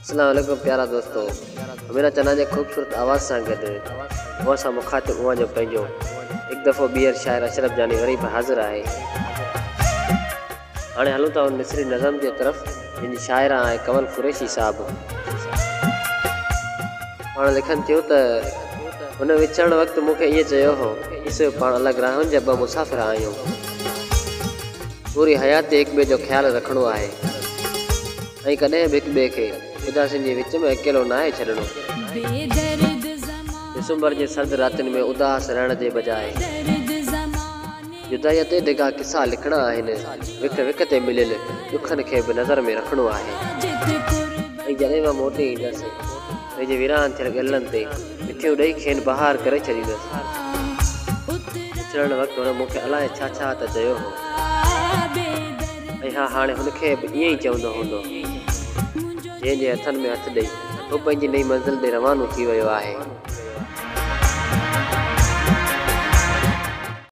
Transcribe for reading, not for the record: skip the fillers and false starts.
अस्सलाम वालेकुम प्यारा दोस्तों, मेरा चना जे खूबसूरत आवाज़ सां गॾु वो सां मुखातिब उहा जो पंहिंजो हिकु दफ़ो ॿीहर शाइर अशरफ जानी वरी बि हाज़िर आहे। हाणे हलूं था उन मिस्री नज़म जे तरफ़ जिन शाइर आहे कमल कुरैशी साहब। पाण लिखनि थियो त हुन विछड़ण वक़्तु मूंखे इहे चयो हो, ॾिसो पाण अलॻि राहुनि जा ॿ मुसाफ़िर आहियूं। पूरी हयात हिक ॿिए जो ख़्यालु रखिणो आहे ऐं कॾहिं बि हिक ॿिए खे उदासियुनि जे विच में अकेलो न आहे छॾिणो। दिसंबर जे सर्द रातिनि में उदास रहण जे बजाए जुदाईअ ते डिघा किसा लिखणा आहिनि। विक विक ते मिलियल ॾुखनि खे बि नज़र में रखिणो आहे। ऐं जॾहिं मां मोटी ईंदसि पंहिंजे वीरान थियल ॻलनि ते मिठियूं ॾेई खेनि बहार करे छॾींदसि। विछड़ण वक़्तु हुन मूंखे अलाए छा छा त चयो हो, ऐं हा हाणे हुनखे बि ईअं ई चवंदो हूंदो। जंहिंजे हथनि में हथु ॾेई हू पंहिंजी नई मंज़िल ते रवानो थी वियो आहे।